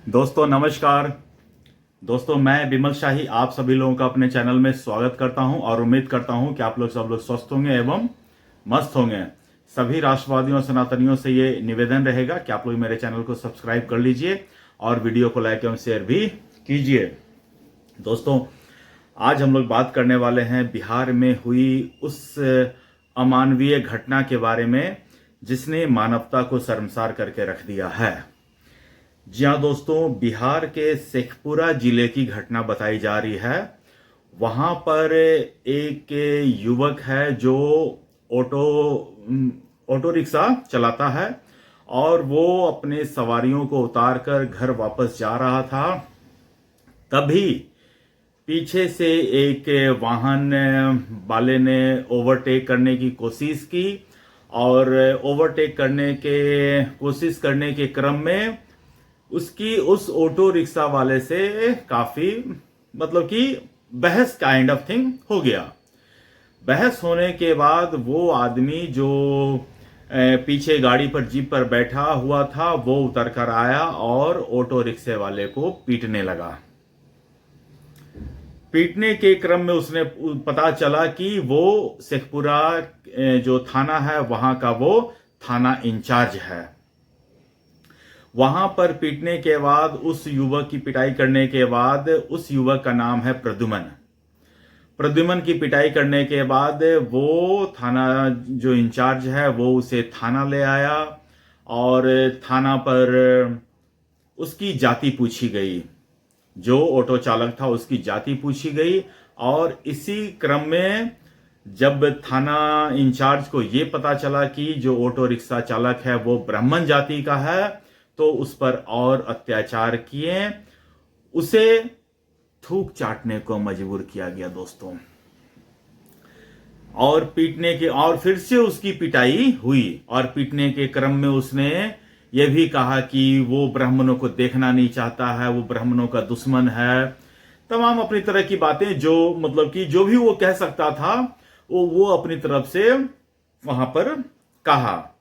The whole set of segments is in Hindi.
दोस्तों नमस्कार। दोस्तों मैं विमल शाही आप सभी लोगों का अपने चैनल में स्वागत करता हूं और उम्मीद करता हूं कि आप लोग सब लोग स्वस्थ होंगे एवं मस्त होंगे। सभी राष्ट्रवादियों और सनातनियों से ये निवेदन रहेगा कि आप लोग मेरे चैनल को सब्सक्राइब कर लीजिए और वीडियो को लाइक एवं शेयर भी कीजिए। दोस्तों आज हम लोग बात करने वाले हैं बिहार में हुई उस अमानवीय घटना के बारे में जिसने मानवता को शर्मसार करके रख दिया है। जी हाँ दोस्तों, बिहार के शेखपुरा जिले की घटना बताई जा रही है। वहां पर एक युवक है जो ऑटो रिक्शा चलाता है और वो अपने सवारियों को उतारकर घर वापस जा रहा था। तभी पीछे से एक वाहन वाले ने ओवरटेक करने की कोशिश की और ओवरटेक करने के कोशिश करने के क्रम में उसकी उस ऑटो रिक्शा वाले से काफी कि बहस काइंड ऑफ थिंग हो गया। बहस होने के बाद वो आदमी जो पीछे गाड़ी पर जीप पर बैठा हुआ था वो उतर कर आया और ऑटो रिक्शे वाले को पीटने लगा। पीटने के क्रम में उसने पता चला कि वो शेखपुरा जो थाना है वहां का वो थाना इंचार्ज है। वहां पर पीटने के बाद उस युवक की पिटाई करने के बाद, उस युवक का नाम है प्रद्युमन की पिटाई करने के बाद वो थाना जो इंचार्ज है वो उसे थाना ले आया और थाना पर उसकी जाति पूछी गई। जो ऑटो चालक था उसकी जाति पूछी गई और इसी क्रम में जब थाना इंचार्ज को ये पता चला कि जो ऑटो रिक्शा चालक है वो ब्राह्मण जाति का है तो उस पर और अत्याचार किए, उसे थूक चाटने को मजबूर किया गया दोस्तों। और पीटने के और फिर से उसकी पिटाई हुई और पीटने के क्रम में उसने यह भी कहा कि वो ब्राह्मणों को देखना नहीं चाहता है, वो ब्राह्मणों का दुश्मन है। तमाम अपनी तरह की बातें जो कि जो भी वो कह सकता था वो अपनी तरफ से वहां पर कहा।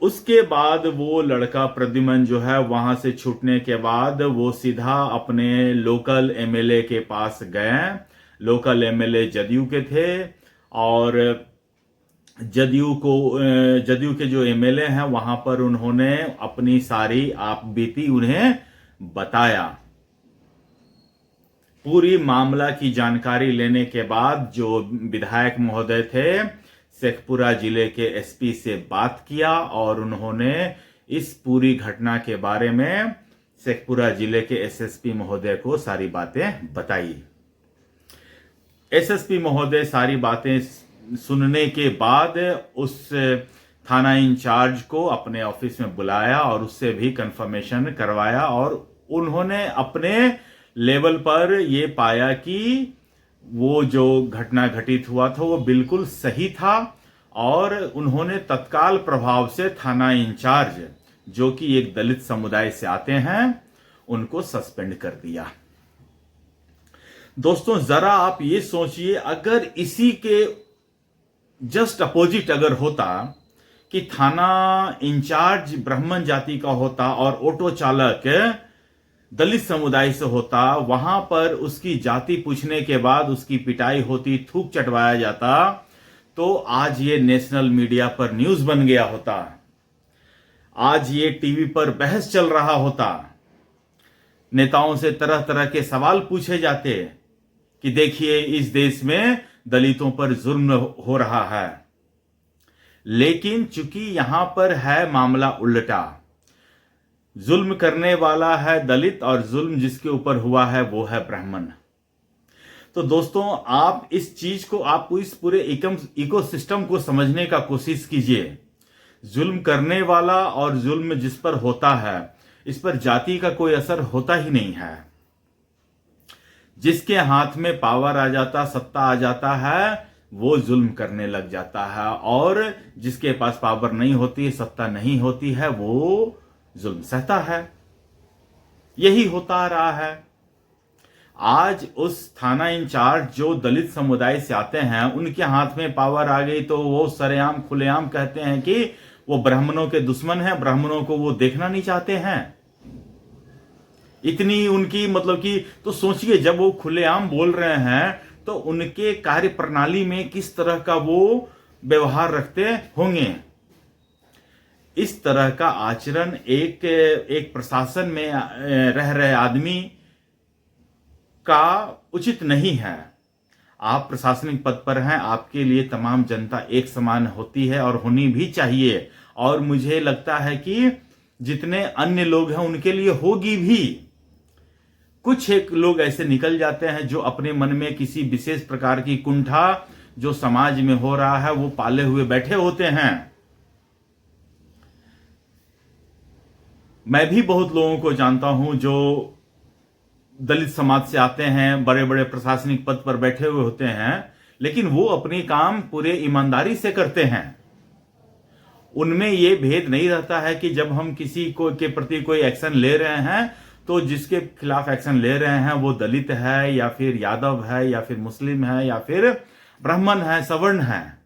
उसके बाद वो लड़का प्रद्युमन जो है वहां से छूटने के बाद वो सीधा अपने लोकल एमएलए के पास गए। लोकल एमएलए जदयू के थे और जदयू के जो एमएलए हैं वहां पर उन्होंने अपनी सारी आपबीती उन्हें बताया। पूरी मामला की जानकारी लेने के बाद जो विधायक महोदय थे शेखपुरा जिले के एसपी से बात किया और उन्होंने इस पूरी घटना के बारे में शेखपुरा जिले के एसएसपी महोदय को सारी बातें बताई। एसएसपी महोदय सारी बातें सुनने के बाद उस थाना इंचार्ज को अपने ऑफिस में बुलाया और उससे भी कंफर्मेशन करवाया और उन्होंने अपने लेवल पर यह पाया कि वो जो घटना घटित हुआ था वो बिल्कुल सही था और उन्होंने तत्काल प्रभाव से थाना इंचार्ज जो कि एक दलित समुदाय से आते हैं उनको सस्पेंड कर दिया। दोस्तों जरा आप ये सोचिए, अगर इसी के जस्ट अपोजिट अगर होता कि थाना इंचार्ज ब्राह्मण जाति का होता और ऑटो चालक दलित समुदाय से होता, वहां पर उसकी जाति पूछने के बाद उसकी पिटाई होती, थूक चटवाया जाता, तो आज ये नेशनल मीडिया पर न्यूज बन गया होता। आज ये टीवी पर बहस चल रहा होता। नेताओं से तरह तरह के सवाल पूछे जाते कि देखिए इस देश में दलितों पर जुल्म हो रहा है। लेकिन चूंकि यहां पर है मामला उल्टा, जुल्म करने वाला है दलित और जुल्म जिसके ऊपर हुआ है वो है ब्राह्मण। तो दोस्तों आप इस चीज को, आप इस पूरे इकोसिस्टम को समझने का कोशिश कीजिए। जुल्म करने वाला और जुल्म जिस पर होता है इस पर जाति का कोई असर होता ही नहीं है। जिसके हाथ में पावर आ जाता, सत्ता आ जाता है, वो जुल्म करने लग जाता है और जिसके पास पावर नहीं होती, सत्ता नहीं होती है, वो जुल्म सहता है। यही होता आ रहा है। आज उस थाना इंचार्ज जो दलित समुदाय से आते हैं उनके हाथ में पावर आ गई तो वो सरेआम खुलेआम कहते हैं कि वो ब्राह्मणों के दुश्मन हैं, ब्राह्मणों को वो देखना नहीं चाहते हैं। इतनी उनकी मतलब कि, तो सोचिए जब वो खुलेआम बोल रहे हैं तो उनके कार्य प्रणाली में किस तरह का वो व्यवहार रखते होंगे। इस तरह का आचरण एक प्रशासन में रह रहे आदमी का उचित नहीं है। आप प्रशासनिक पद पर हैं, आपके लिए तमाम जनता एक समान होती है और होनी भी चाहिए, और मुझे लगता है कि जितने अन्य लोग हैं उनके लिए होगी भी। कुछ एक लोग ऐसे निकल जाते हैं जो अपने मन में किसी विशेष प्रकार की कुंठा जो समाज में हो रहा है वो पाले हुए बैठे होते हैं। मैं भी बहुत लोगों को जानता हूं जो दलित समाज से आते हैं, बड़े बड़े प्रशासनिक पद पर बैठे हुए होते हैं, लेकिन वो अपनी काम पूरे ईमानदारी से करते हैं। उनमें ये भेद नहीं रहता है कि जब हम किसी को के प्रति कोई एक्शन ले रहे हैं तो जिसके खिलाफ एक्शन ले रहे हैं वो दलित है या फिर यादव है या फिर मुस्लिम है या फिर ब्राह्मण है, सवर्ण है।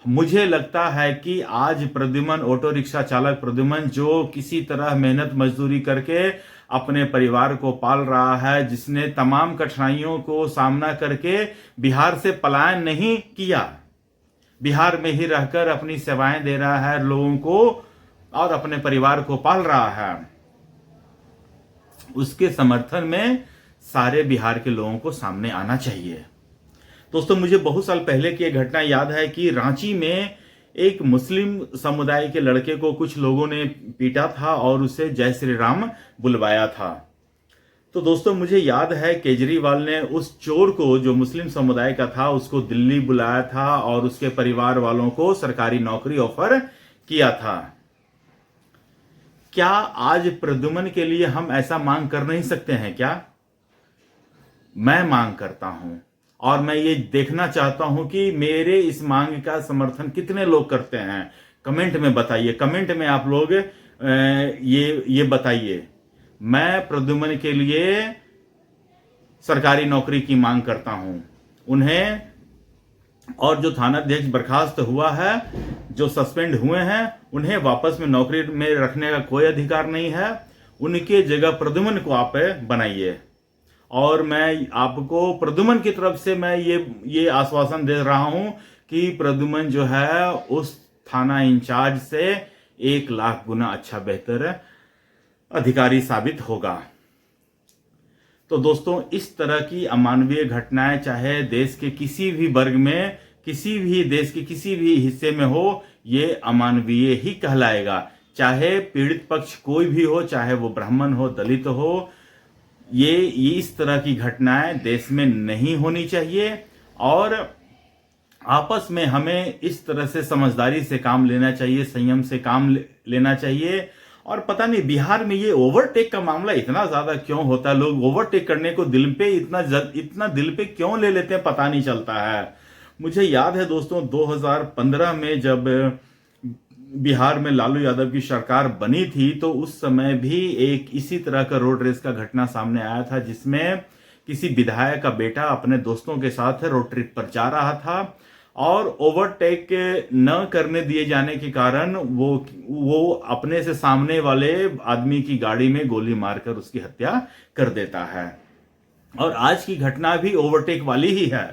मुझे लगता है कि आज प्रद्युमन, ऑटो रिक्शा चालक प्रद्युमन, जो किसी तरह मेहनत मजदूरी करके अपने परिवार को पाल रहा है, जिसने तमाम कठिनाइयों को सामना करके बिहार से पलायन नहीं किया, बिहार में ही रहकर अपनी सेवाएं दे रहा है लोगों को और अपने परिवार को पाल रहा है, उसके समर्थन में सारे बिहार के लोगों को सामने आना चाहिए। दोस्तों, मुझे बहुत साल पहले की एक घटना याद है कि रांची में एक मुस्लिम समुदाय के लड़के को कुछ लोगों ने पीटा था और उसे जय श्री राम बुलवाया था। तो दोस्तों, मुझे याद है केजरीवाल ने उस चोर को, जो मुस्लिम समुदाय का था, उसको दिल्ली बुलाया था और उसके परिवार वालों को सरकारी नौकरी ऑफर किया था। क्या आज प्रद्युमन के लिए हम ऐसा मांग कर नहीं सकते हैं क्या? मैं मांग करता हूं और मैं ये देखना चाहता हूं कि मेरे इस मांग का समर्थन कितने लोग करते हैं। कमेंट में बताइए, कमेंट में आप लोग ये बताइए। मैं प्रद्युमन के लिए सरकारी नौकरी की मांग करता हूं, उन्हें, और जो थानाध्यक्ष बर्खास्त हुआ है, जो सस्पेंड हुए हैं, उन्हें वापस में नौकरी में रखने का कोई अधिकार नहीं है। उनके जगह प्रद्युमन को आप बनाइए। और मैं आपको प्रद्युमन की तरफ से मैं ये आश्वासन दे रहा हूं कि प्रद्युमन जो है उस थाना इंचार्ज से 1 लाख गुना अच्छा बेहतर अधिकारी साबित होगा। तो दोस्तों, इस तरह की अमानवीय घटनाएं चाहे देश के किसी भी वर्ग में, किसी भी देश के किसी भी हिस्से में हो, ये अमानवीय ही कहलाएगा। चाहे पीड़ित पक्ष कोई भी हो, चाहे वो ब्राह्मण हो, दलित हो, ये इस तरह की घटनाएं देश में नहीं होनी चाहिए। और आपस में हमें इस तरह से समझदारी से काम लेना चाहिए, संयम से काम लेना चाहिए। और पता नहीं बिहार में ये ओवरटेक का मामला इतना ज्यादा क्यों होता है, लोग ओवरटेक करने को दिल पे इतना दिल पे क्यों ले लेते हैं, पता नहीं चलता है। मुझे याद है दोस्तों, 2015 में जब बिहार में लालू यादव की सरकार बनी थी तो उस समय भी एक इसी तरह का रोड रेस का घटना सामने आया था, जिसमें किसी विधायक का बेटा अपने दोस्तों के साथ रोड ट्रिप पर जा रहा था और ओवरटेक न करने दिए जाने के कारण वो अपने से सामने वाले आदमी की गाड़ी में गोली मारकर उसकी हत्या कर देता है। और आज की घटना भी ओवरटेक वाली ही है।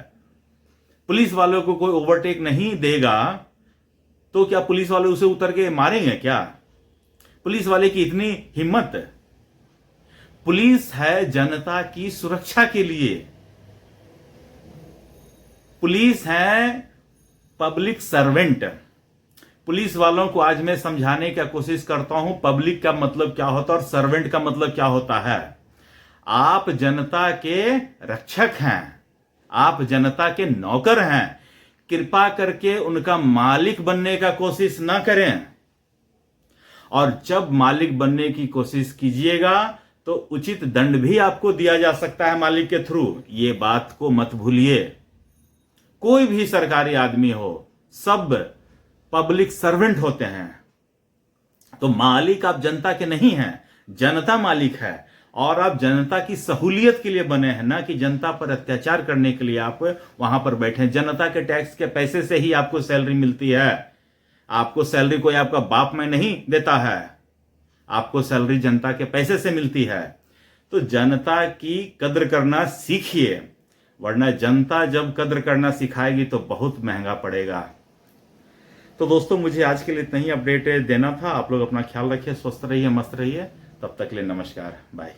पुलिस वालों को कोई ओवरटेक नहीं देगा तो क्या पुलिस वाले उसे उतर के मारेंगे क्या? पुलिस वाले की इतनी हिम्मत? पुलिस है जनता की सुरक्षा के लिए, पुलिस है पब्लिक सर्वेंट। पुलिस वालों को आज मैं समझाने की कोशिश करता हूं पब्लिक का मतलब क्या होता है और सर्वेंट का मतलब क्या होता है। आप जनता के रक्षक हैं, आप जनता के नौकर हैं। कृपा करके उनका मालिक बनने का कोशिश ना करें, और जब मालिक बनने की कोशिश कीजिएगा तो उचित दंड भी आपको दिया जा सकता है मालिक के थ्रू। ये बात को मत भूलिए। कोई भी सरकारी आदमी हो, सब पब्लिक सर्वेंट होते हैं। तो मालिक आप जनता के नहीं हैं, जनता मालिक है। और आप जनता की सहूलियत के लिए बने हैं, ना कि जनता पर अत्याचार करने के लिए आप वहां पर बैठे हैं। जनता के टैक्स के पैसे से ही आपको सैलरी मिलती है। आपको सैलरी कोई आपका बाप में नहीं देता है। आपको सैलरी जनता के पैसे से मिलती है, तो जनता की कद्र करना सीखिए, वरना जनता जब कद्र करना सिखाएगी तो बहुत महंगा पड़ेगा। तो दोस्तों, मुझे आज के लिए इतना ही अपडेट देना था। आप लोग अपना ख्याल रखिए, स्वस्थ रहिए, मस्त रहिए। तब तक के लिए नमस्कार, बाय।